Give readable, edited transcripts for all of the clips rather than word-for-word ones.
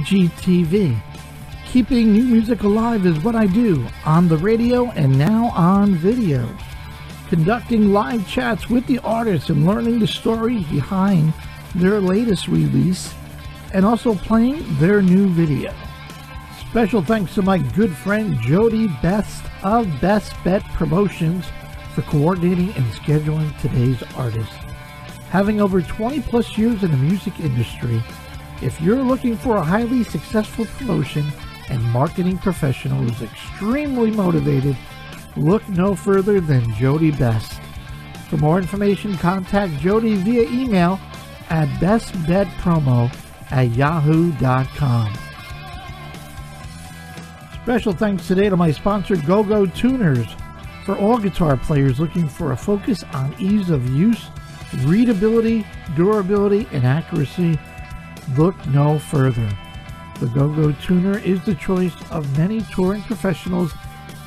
IGTV. Keeping new music alive is what I do on the radio and now on video. Conducting live chats with the artists and learning the stories behind their latest release, and also playing their new video. Special thanks to my good friend Jody Best of Best Bet Promotions for coordinating and scheduling today's artists. Having over 20 plus years in the music industry, if you're looking for a highly successful promotion and marketing professional who's extremely motivated, look no further than Jody Best. For more information, contact Jody via email at bestbetpromo@yahoo.com. Special thanks today to my sponsor, Go-Go Tuners. For all guitar players looking for a focus on ease of use, readability, durability, and accuracy, look no further. The Go-Go Tuner is the choice of many touring professionals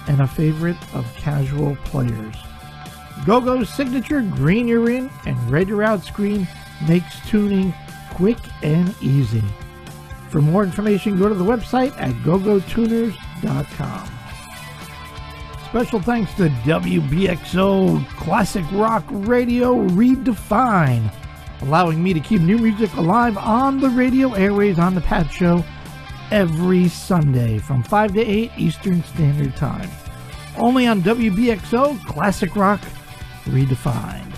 and a favorite of casual players. Go-Go's signature green you're in and red you're out screen makes tuning quick and easy. For more information, go to the website at gogotuners.com. Special thanks to WBXO Classic Rock Radio Redefine, allowing me to keep new music alive on the radio airways on the Pat Show every Sunday from 5 to 8 Eastern Standard Time. Only on WBXO Classic Rock Redefined.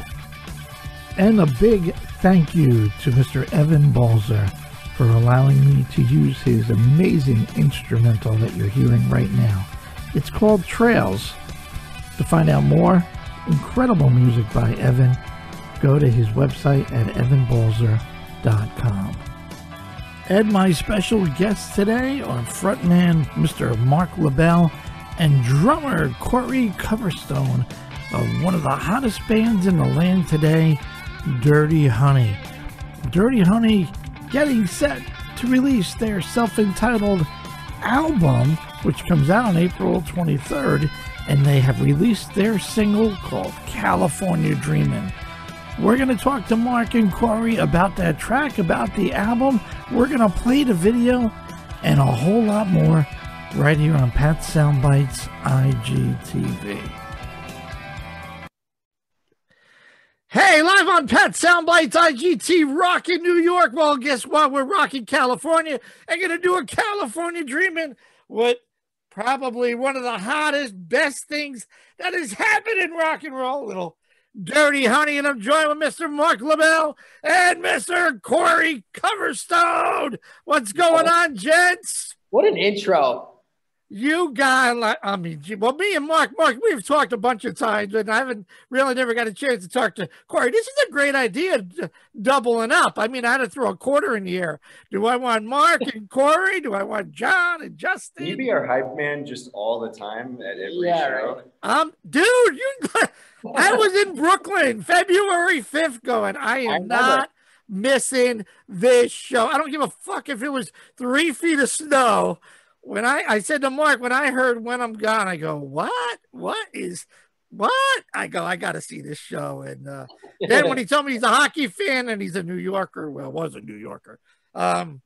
And a big thank you to Mr. Evan Balzer for allowing me to use his amazing instrumental that you're hearing right now. It's called Trails. To find out more incredible music by Evan, go to his website at evanbalzer.com. And my special guests today are frontman Mr. Marc LaBelle and drummer Corey Coverstone of one of the hottest bands in the land today, Dirty Honey. Dirty Honey getting set to release their self-entitled album, which comes out on April 23rd, and they have released their single called California Dreamin'. We're going to talk to Mark and Corey about that track, about the album. We're going to play the video and a whole lot more right here on Pat Soundbytes IGTV. Hey, live on Pat Soundbytes IGT, rocking New York. Well, guess what? We're rocking California and going to do a California Dreamin', what probably one of the hottest, best things that has happened in rock and roll. Little Dirty Honey, and I'm joined with Mr. Marc LaBelle and Mr. Corey Coverstone. What's going on, gents? What an intro. You got, I mean, well, me and Mark, we've talked a bunch of times, and I haven't really never got a chance to talk to Corey. This is a great idea, doubling up. I mean, I had to throw a quarter in the air. Do I want Mark and Corey? Do I want John and Justin? Can you be our hype man just all the time at every show? Right. Dude, I was in Brooklyn February 5th going, I am not missing this show. I don't give a fuck if it was 3 feet of snow. When I said to Mark, when I heard When I'm Gone, I go, what? I go, I got to see this show. And then when he told me he's a hockey fan and he's a New Yorker, well, was a New Yorker. And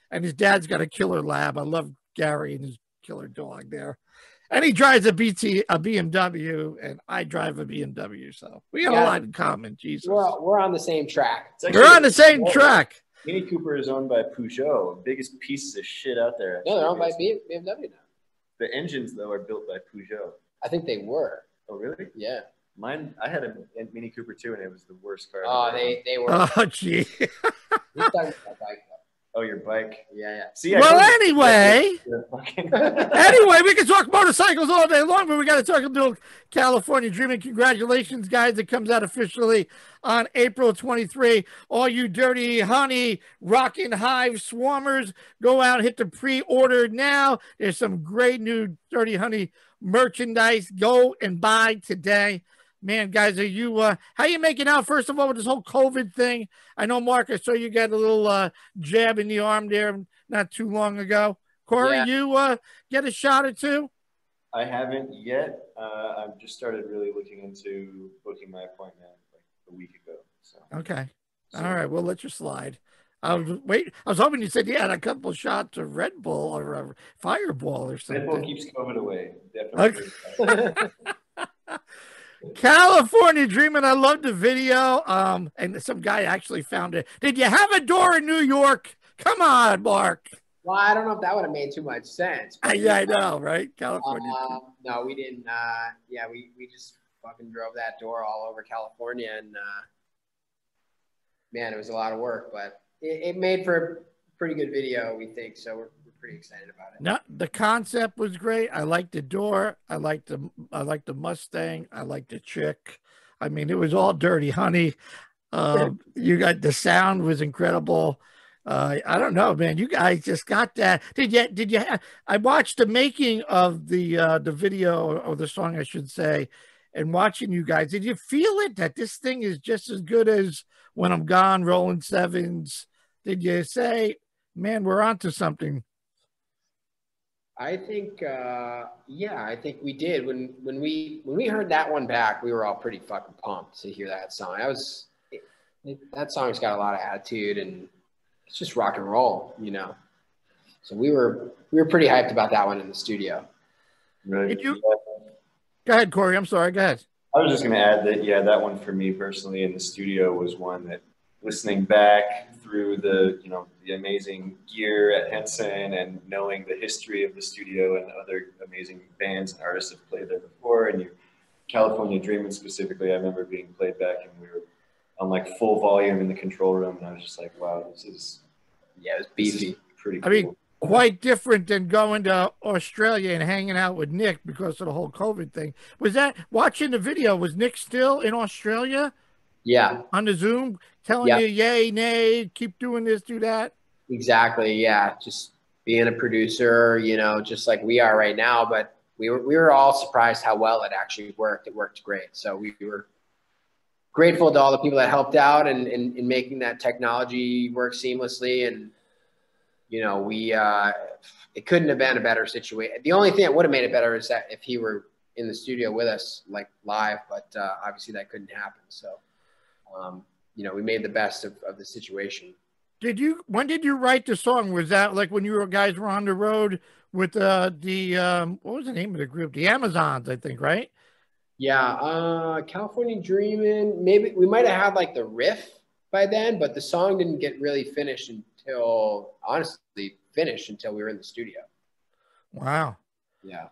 his dad's got a killer lab. I love Gary and his killer dog there. And he drives a BMW, and I drive a BMW. So we got a lot in common, Jesus. We're on the same track. We're on the same track. Mini Cooper is owned by Peugeot, biggest pieces of shit out there. No, they're owned by BMW now. The engines, though, are built by Peugeot. I think they were. Oh, really? Yeah. Mine, I had a Mini Cooper, too, and it was the worst car. Oh, they were. Oh, gee. We're talking about bike, though. Oh, your bike. Yeah. See, well, anyway, we can talk motorcycles all day long, but we got to talk about California Dreamin'. Congratulations, guys. It comes out officially on April 23. All you Dirty Honey, Rockin' Hive swarmers, go out, hit the pre-order now. There's some great new Dirty Honey merchandise. Go and buy today. Man, guys, are you how you making out, first of all, with this whole COVID thing? I know, Mark, I saw you got a little jab in the arm there not too long ago. Corey, you get a shot or two? I haven't yet. I've just started really looking into booking my appointment like a week ago. So okay. All right, we'll let you slide. I was hoping you said you had a couple shots of Red Bull or a Fireball or Red Bull something. keeps COVID away. Okay. Definitely. California Dreamin'. I loved the video. And some guy actually found it. Did you have a door in New York? Come on, Mark. Well, I don't know if that would have made too much sense. But Yeah, I know, right? California. no, we didn't. Yeah, we just fucking drove that door all over California, and man, it was a lot of work, but it made for a pretty good video, we think. So we're pretty excited about it. No, the concept was great. I liked the door. I liked the Mustang. I liked the chick. I mean, it was all Dirty Honey. You got the sound was incredible. I don't know, man. You guys just got that. Did you? I watched the making of the video or the song, I should say, and watching you guys. Did you feel it that this thing is just as good as When I'm Gone, Rolling Sevens? Did you say, man, we're onto something? I think, yeah, I think we did. When we heard that one back, we were all pretty fucking pumped to hear that song. That song's got a lot of attitude, and it's just rock and roll, you know. So we were pretty hyped about that one in the studio. Right. Go ahead, Corey. I'm sorry. Go ahead. I was just going to add that, yeah, that one for me personally in the studio was one that, listening back through the, you know, the amazing gear at Henson and knowing the history of the studio and other amazing bands and artists have played there before, and your California Dreamin' specifically, I remember being played back and we were on like full volume in the control room, and I was just like, wow, this is, yeah, it was beefy. Pretty cool. I mean, quite different than going to Australia and hanging out with Nick because of the whole COVID thing. Was that, watching the video, was Nick still in Australia? Yeah. On the Zoom, telling you yay, nay, keep doing this, do that? Exactly, yeah. Just being a producer, you know, just like we are right now. But we were all surprised how well it actually worked. It worked great. So we were grateful to all the people that helped out in making that technology work seamlessly. And, you know, it couldn't have been a better situation. The only thing that would have made it better is that if he were in the studio with us, like live, but obviously that couldn't happen. So, you know, we made the best of the situation. When did you write the song? Was that like when you guys were on the road with what was the name of the group? The Amazons, I think, right? Yeah, California Dreamin'. Maybe we might have had like the riff by then, but the song didn't get really finished until we were in the studio. Wow. Yeah.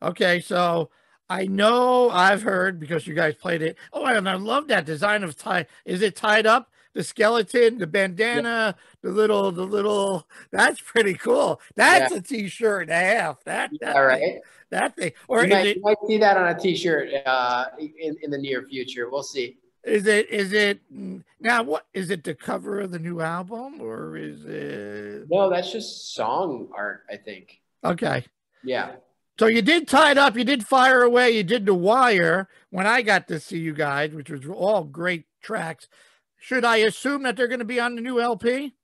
Okay, so I know I've heard, because you guys played it. Oh, and I love that design of tie. Is it tied up? The skeleton, the bandana, the little. That's pretty cool. That's a T-shirt and a half. That right. That thing. Or you might see that on a T-shirt in the near future. We'll see. Is it now? What is it? The cover of the new album, or is it? No, that's just song art, I think. Okay. Yeah. So you did Tie It Up, you did Fire Away, you did The Wire when I got to see you guys, which was all great tracks. Should I assume that they're going to be on the new LP?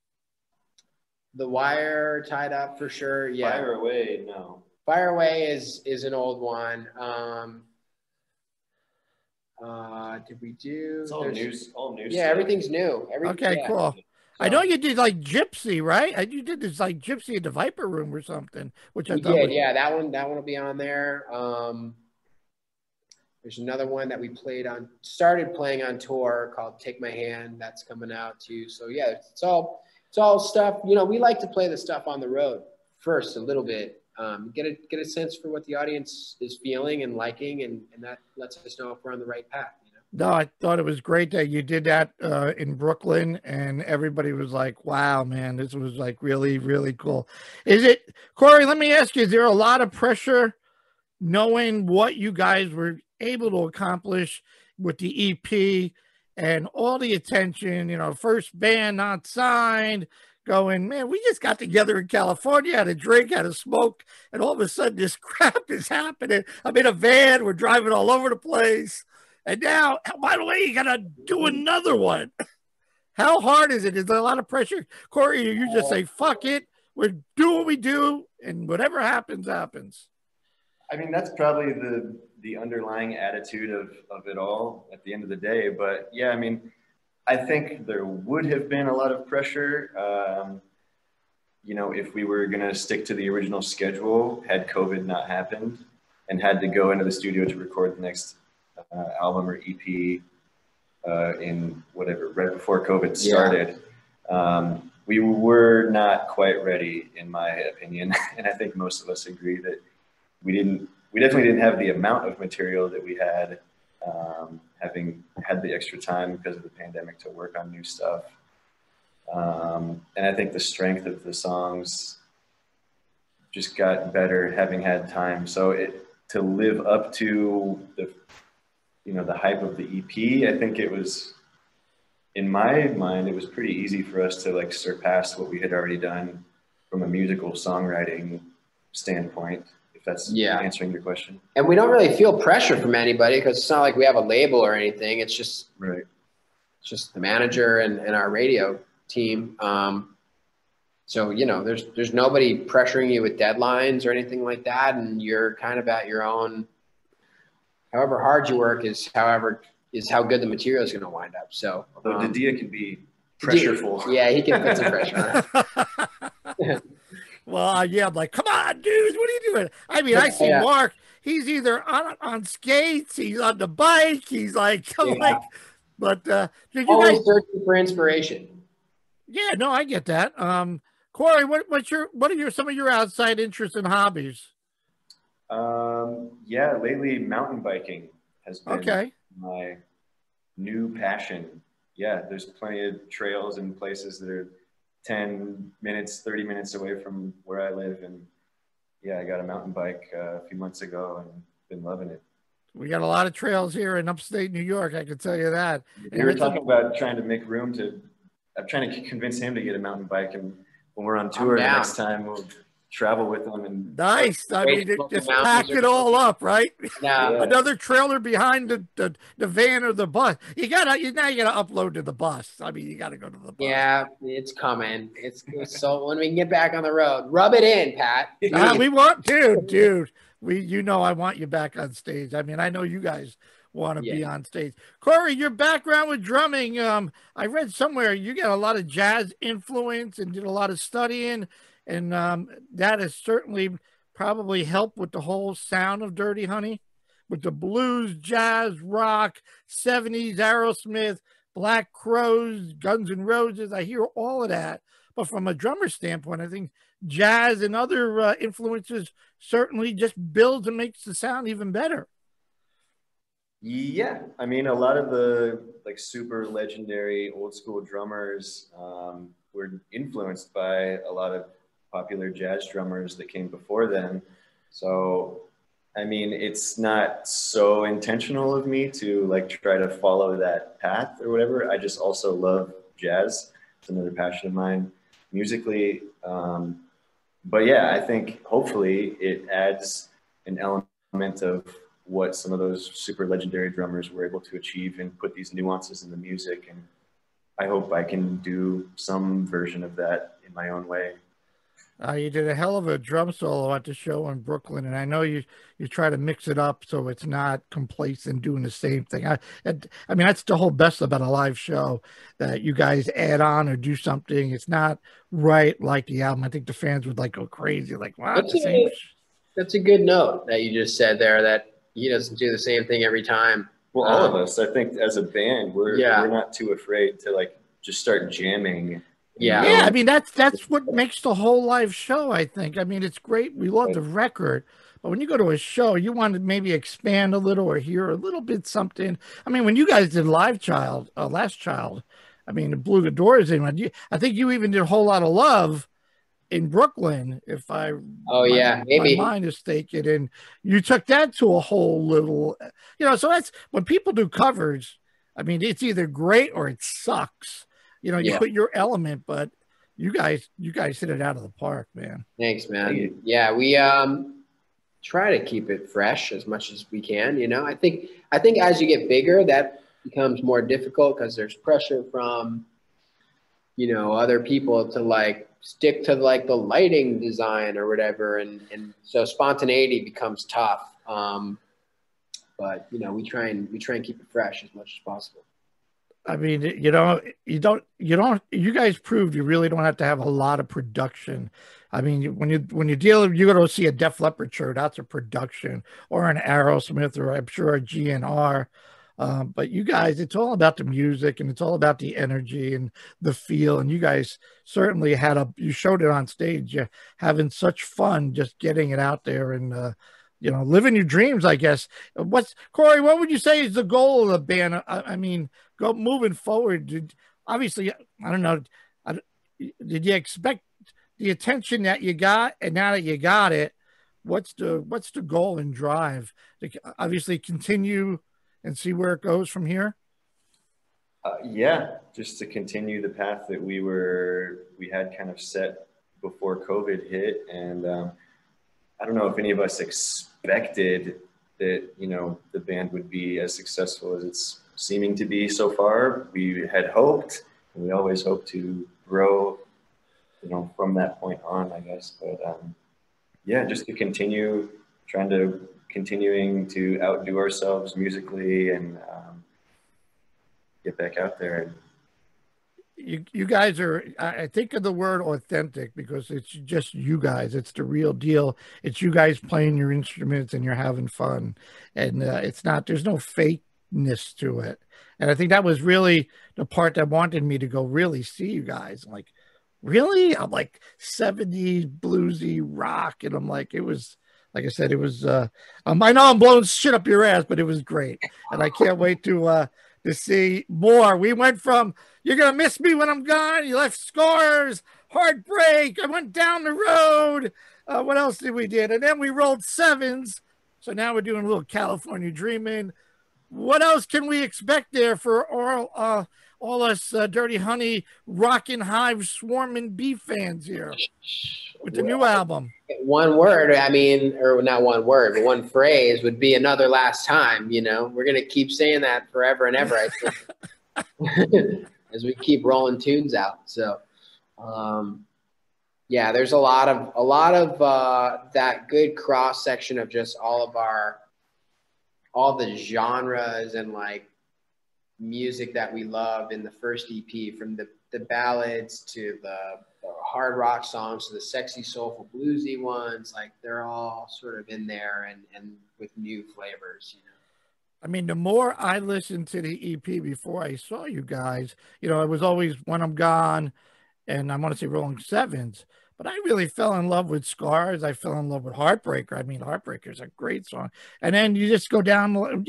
The Wire, Tied Up for sure. Yeah. Fire Away, no. Fire Away is an old one. Did we do? It's all new. Yeah, everything's new. Okay, cool. I know you did like Gypsy, right? You did this like Gypsy at the Viper Room or something, which I thought did. Yeah, that one will be on there. There's another one that we started playing on tour called Take My Hand. That's coming out too. So yeah, it's all stuff. You know, we like to play the stuff on the road first a little bit. Get a sense for what the audience is feeling and liking, and that lets us know if we're on the right path. No, I thought it was great that you did that in Brooklyn, and everybody was like, wow, man, this was like really, really cool. Corey, let me ask you, is there a lot of pressure knowing what you guys were able to accomplish with the EP and all the attention, you know, first band not signed, going, man, we just got together in California, had a drink, had a smoke, and all of a sudden this crap is happening. I'm in a van, we're driving all over the place. And now, by the way, you got to do another one. How hard is it? Is there a lot of pressure? Corey, you just say, fuck it. We do what we do, and whatever happens, happens. I mean, that's probably the underlying attitude of it all at the end of the day. But, yeah, I mean, I think there would have been a lot of pressure, you know, if we were going to stick to the original schedule, had COVID not happened and had to go into the studio to record the next album or EP in whatever, right before COVID started. We were not quite ready, in my opinion. And I think most of us agree that we definitely didn't have the amount of material that we had, having had the extra time because of the pandemic to work on new stuff. And I think the strength of the songs just got better having had time. So to live up to the, you know, the hype of the EP, I think it was, in my mind, it was pretty easy for us to like surpass what we had already done from a musical songwriting standpoint, if that's answering your question. And we don't really feel pressure from anybody because it's not like we have a label or anything. It's just, right. It's just the manager and our radio team. So, you know, there's nobody pressuring you with deadlines or anything like that. And you're kind of at your own, however hard you work is how good the material is going to wind up. So, although Didia can be pressureful. Yeah, he can put some pressure on. Well, yeah, I'm like, come on, dudes, what are you doing? I mean, I see Mark, he's either on skates, he's on the bike, he's like, but did you always guys searching for inspiration? Yeah, no, I get that. Corey, what are some of your outside interests and hobbies? Yeah, lately mountain biking has been my new passion. Yeah, there's plenty of trails and places that are 10 minutes, 30 minutes away from where I live. And yeah, I got a mountain bike a few months ago and been loving it. We got a lot of trails here in upstate New York, I can tell you that. We were talking about trying to make room I'm trying to convince him to get a mountain bike, and when we're on tour the next time, we'll travel with him. And nice. I mean, just pack it all up, right? Yeah. Another trailer behind the van or the bus. You gotta upload to the bus. I mean, you gotta go to the bus. Yeah, it's coming. It's so when we can get back on the road, rub it in, Pat. We want, dude. I want you back on stage. I mean, I know you guys want to be on stage. Corey, your background with drumming, I read somewhere you got a lot of jazz influence and did a lot of studying, and that has certainly probably helped with the whole sound of Dirty Honey, with the blues, jazz, rock, 70s, Aerosmith, Black Crowes, Guns N' Roses. I hear all of that. But from a drummer standpoint, I think jazz and other influences certainly just builds and makes the sound even better. Yeah, I mean, a lot of the like super legendary old school drummers were influenced by a lot of popular jazz drummers that came before them. So, I mean, it's not so intentional of me to like try to follow that path or whatever. I just also love jazz. It's another passion of mine musically. But yeah, I think hopefully it adds an element of what some of those super legendary drummers were able to achieve and put these nuances in the music. And I hope I can do some version of that in my own way. You did a hell of a drum solo at the show in Brooklyn, and I know you try to mix it up so it's not complacent doing the same thing. I mean, that's the whole best about a live show, that you guys add on or do something. It's not right like the album. I think the fans would like go crazy, like, wow. That's a good note that you just said there, that he doesn't do the same thing every time. Well, all of us, I think as a band, we're not too afraid to like just start jamming. Yeah, I mean, that's what makes the whole live show, I think. I mean, it's great. We love the record. But when you go to a show, you want to maybe expand a little or hear a little bit something. I mean, when you guys did Last Child, I mean, it blew the doors in. I think you even did a whole lot of Love in Brooklyn, if my mind is mistaken. And you took that to a whole little, so that's when people do covers. I mean, it's either great or it sucks. You put your element, but you guys hit it out of the park, man. Thanks, man. Yeah, we try to keep it fresh as much as we can. I think as you get bigger, that becomes more difficult because there's pressure from, other people to like stick to like the lighting design or whatever, and so spontaneity becomes tough. But we try and keep it fresh as much as possible. I mean, you guys proved you really don't have to have a lot of production. I mean, when you deal, you go to see a Def Leppard show, that's a production, or an Aerosmith, or I'm sure a GNR. But you guys, it's all about the music, and it's all about the energy and the feel. And you guys certainly you showed it on stage, having such fun just getting it out there and, living your dreams, I guess. Corey, what would you say is the goal of the band? I mean, go moving forward. Obviously, I don't know. Did you expect the attention that you got, and now that you got it, what's the goal and drive to obviously continue and see where it goes from here? Yeah, just to continue the path that we had kind of set before COVID hit. And I don't know if any of us expected that, the band would be as successful as it's seeming to be so far. We had hoped, and we always hope to grow, from that point on, I guess. But yeah, just to continuing to outdo ourselves musically and get back out there. You guys are, I think of the word authentic because it's just you guys. It's the real deal. It's you guys playing your instruments and you're having fun. And there's no fakeness to it. And I think that was really the part that wanted me to go really see you guys. I'm like, really? I'm like 70s bluesy rock. And I'm like, it was, like I said, it was, I know I'm blowing shit up your ass, but it was great. And I can't wait to see more. We went from "You're Gonna Miss Me When I'm Gone," you left Scars, Heartbreak, I Went Down the Road. What else did we did? And then we rolled Sevens. So now we're doing a little California Dreamin'. What else can we expect there for all us Dirty Honey, Rockin' Hive, Swarmin' Bee fans here with the new album? One word, or not one word, but one phrase would be "another last time." We're going to keep saying that forever and ever, I think, as we keep rolling tunes out. So, yeah, there's a lot of that good cross section of just all the genres and like music that we love in the first EP, from the ballads to the hard rock songs to the sexy, soulful, bluesy ones. Like, they're all sort of in there and with new flavors, I mean, the more I listened to the EP before I saw you guys, it was always When I'm Gone, and I want to say Rolling Sevens, but I really fell in love with Scars. I fell in love with Heartbreaker. I mean, Heartbreaker is a great song. And then you just go down,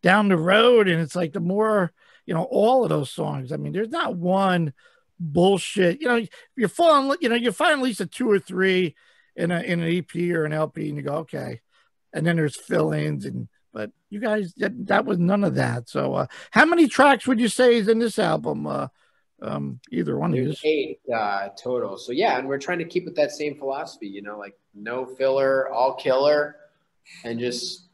down the road, and it's like the more, all of those songs. I mean, there's not one bullshit. You find at least a 2 or 3 in an EP or an LP, and you go, okay. And then there's fill-ins, but you guys, that was none of that. So, how many tracks would you say is in this album? Either one. There's 8 total. So yeah, and we're trying to keep with that same philosophy, like no filler, all killer, and just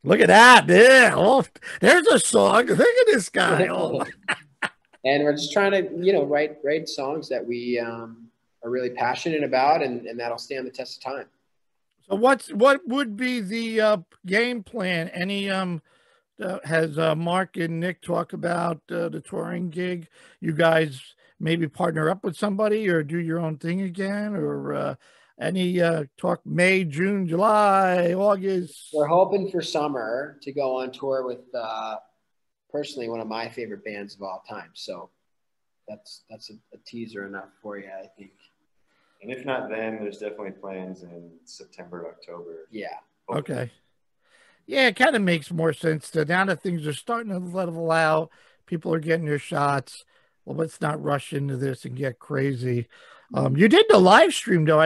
look at that. Yeah, oh, there's a song. Look at this guy. Oh. And we're just trying to, write songs that we are really passionate about, and that'll stand the test of time. So what would be the game plan? Any has Mark and Nick talk about the touring gig? You guys maybe partner up with somebody or do your own thing again, or any talk May, June, July, August? We're hoping for summer to go on tour with personally one of my favorite bands of all time. So that's a teaser enough for you, I think. And if not then, there's definitely plans in September, October. Yeah. Hopefully. Okay. Yeah, it kind of makes more sense. Now that things are starting to level out, people are getting their shots. Well, let's not rush into this and get crazy. You did the live stream, though.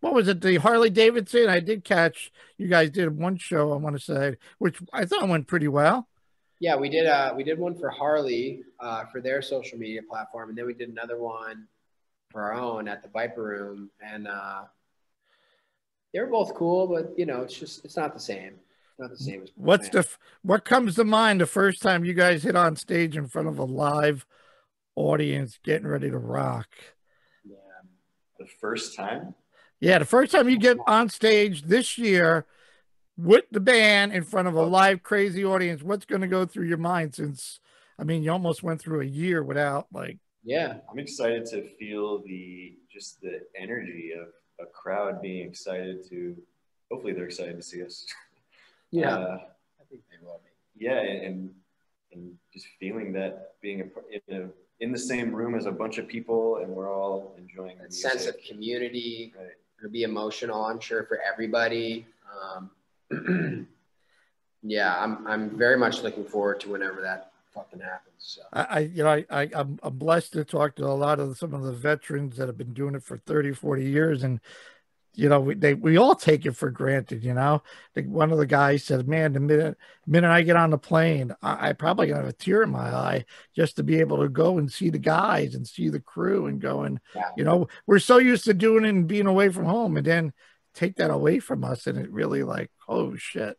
What was it, the Harley Davidson? I did catch you guys did one show, I want to say, which I thought went pretty well. Yeah, we did one for Harley for their social media platform, and then we did another one for our own at the Viper Room, and they were both cool, but it's not the same. It's not the same as what comes to mind the first time you guys hit on stage in front of a live audience getting ready to rock? Yeah, the first time? Yeah, the first time you get on stage this year with the band in front of a live crazy audience, what's going to go through your mind? Since I mean, you almost went through a year without like. Yeah. I'm excited to feel just the energy of a crowd being excited to, hopefully they're excited to see us. Yeah. I think they will be. Yeah. And just feeling that being in the same room as a bunch of people and we're all enjoying that the music. Sense of community. Right. It'll be emotional, I'm sure, for everybody. Yeah, I'm very much looking forward to whenever that fucking happens. So. I'm blessed to talk to a lot of some of the veterans that have been doing it for 30, 40 years. And, you know, we all take it for granted, you know. One of the guys said, man, the minute I get on the plane, I probably gonna have a tear in my eye just to be able to go and see the guys and see the crew and going, you know, we're so used to doing it and being away from home, and then take that away from us. And it really like, oh shit.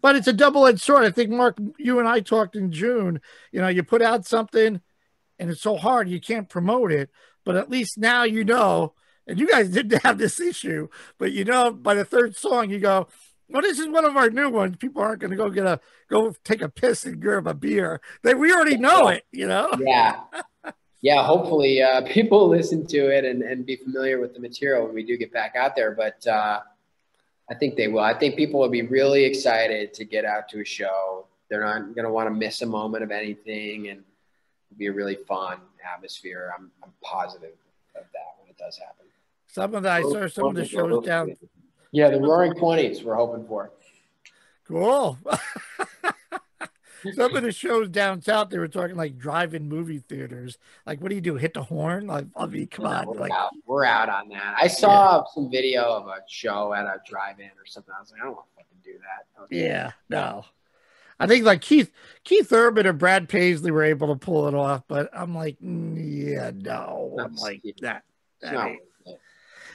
But it's a double-edged sword. I think, Mark, you and I talked in June. You know, you put out something and it's so hard you can't promote it, but at least now you know. And you guys didn't have this issue, but you know, by the third song, you go, well, this is one of our new ones. People aren't going to go take a piss and grab a beer. We already know it, you know? Yeah. Yeah. Hopefully people listen to it and be familiar with the material when we do get back out there. But I think they will. I think people will be really excited to get out to a show. They're not going to want to miss a moment of anything, and it'll be a really fun atmosphere. I'm positive of that when it does happen. I saw some of the shows down. Yeah, the Roaring 20s we're hoping for. Cool. Some of the shows down south, they were talking like drive-in movie theaters. Like, what do you do? Hit the horn? Like, I mean, come on. We're out on that. I saw some video of a show at a drive-in or something. I was like, I don't want to fucking do that. Okay. Yeah, no. I think like Keith Urban or Brad Paisley were able to pull it off, but I'm like, yeah, no. I'm like that.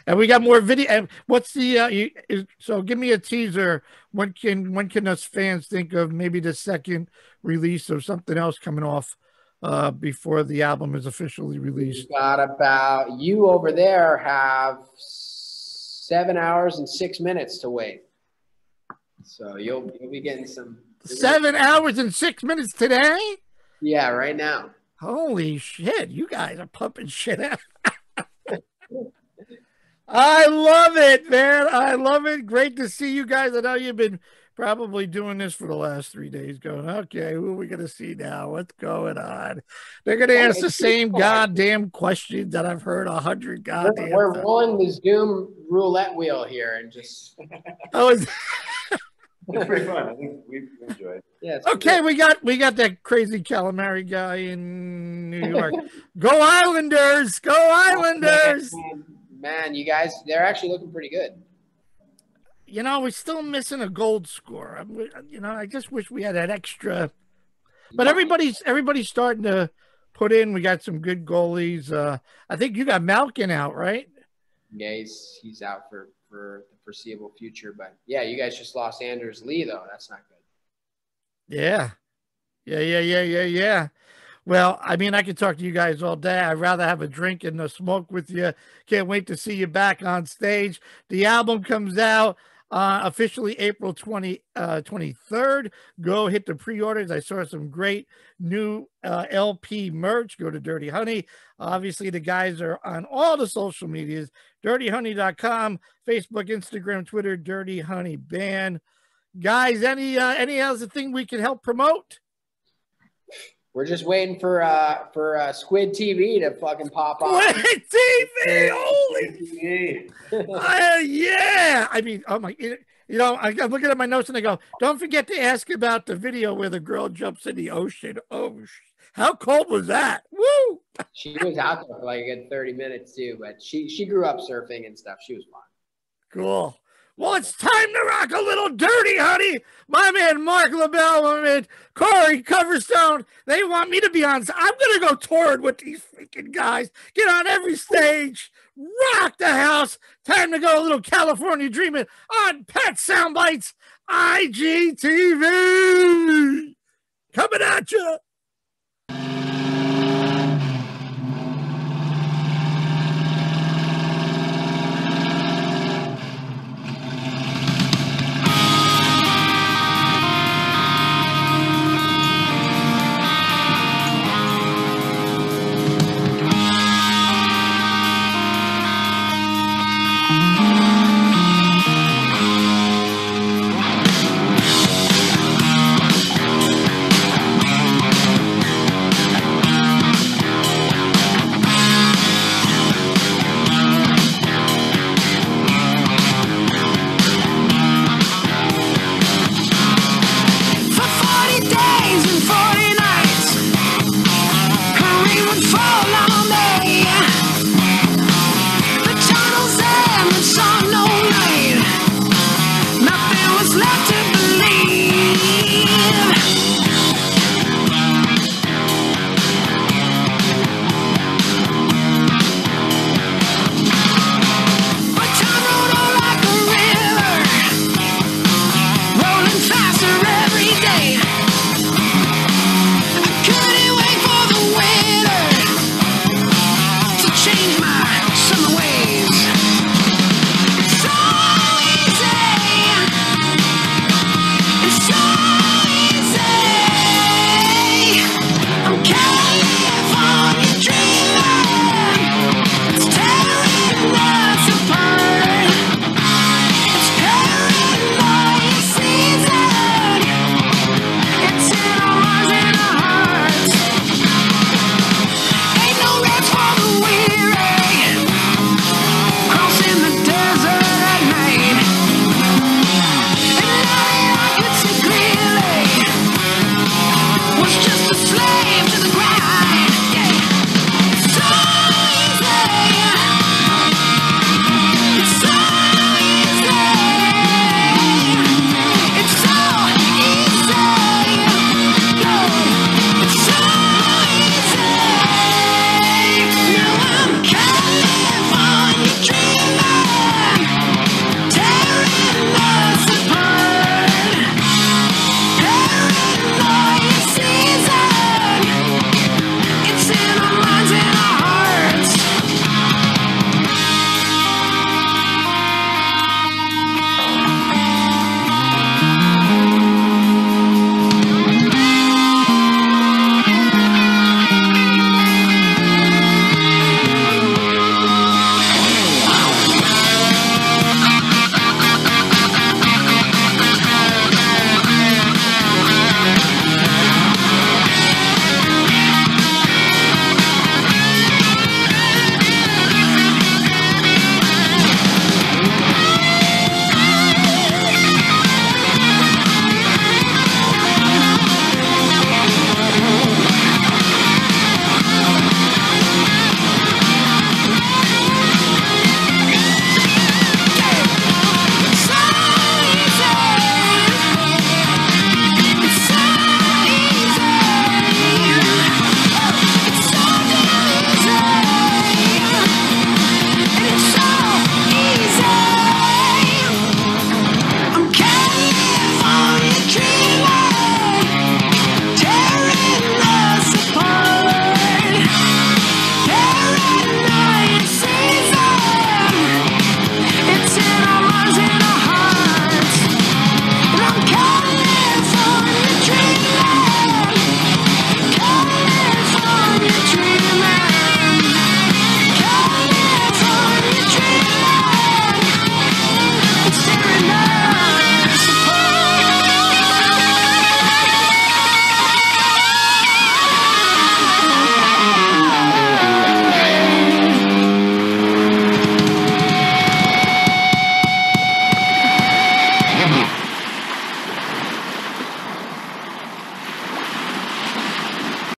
And we got more video. And what's the so give me a teaser. When can us fans think of maybe the second release or something else coming off before the album is officially released? We've got about, you over there have 7 hours and 6 minutes to wait. So you'll be getting some 7 hours and 6 minutes today? Yeah, right now. Holy shit, you guys are pumping shit out. I love it, man. I love it. Great to see you guys. I know you've been probably doing this for the last 3 days going, okay, who are we going to see now? What's going on? They're going to ask the same goddamn questions that I've heard 100 goddamn We're rolling the Zoom roulette wheel here and just... Oh, it's pretty fun. I think we enjoyed it. Yeah, okay, we got that crazy calamari guy in New York. Go Islanders! Go Islanders! Man, you guys, they're actually looking pretty good. You know, we're still missing a gold score. You know, I just wish we had that extra. But everybody's starting to put in. We got some good goalies. I think you got Malkin out, right? Yeah, he's out for the foreseeable future. But yeah, you guys just lost Anders Lee, though. That's not good. Yeah. Well, I mean, I could talk to you guys all day. I'd rather have a drink and smoke with you. Can't wait to see you back on stage. The album comes out officially April 23rd. Go hit the pre-orders. I saw some great new LP merch. Go to Dirty Honey. Obviously, the guys are on all the social medias. DirtyHoney.com, Facebook, Instagram, Twitter, Dirty Honey Band. Guys, any other thing we can help promote? We're just waiting for Squid TV to fucking pop off. Squid TV, holy! Yeah, I mean, oh my, you know, I'm looking at my notes and I go, don't forget to ask about the video where the girl jumps in the ocean. Oh, how cold was that? Woo! She was out there for like a good 30 minutes too, but she grew up surfing and stuff. She was fun. Cool. Well, it's time to rock a little Dirty Honey. My man, Marc LaBelle, my man, Corey Coverstone, they want me to be on. I'm going to go touring with these freaking guys. Get on every stage. Rock the house. Time to go a little California Dreamin' on Pet Soundbytes IGTV. Coming at you. Bye.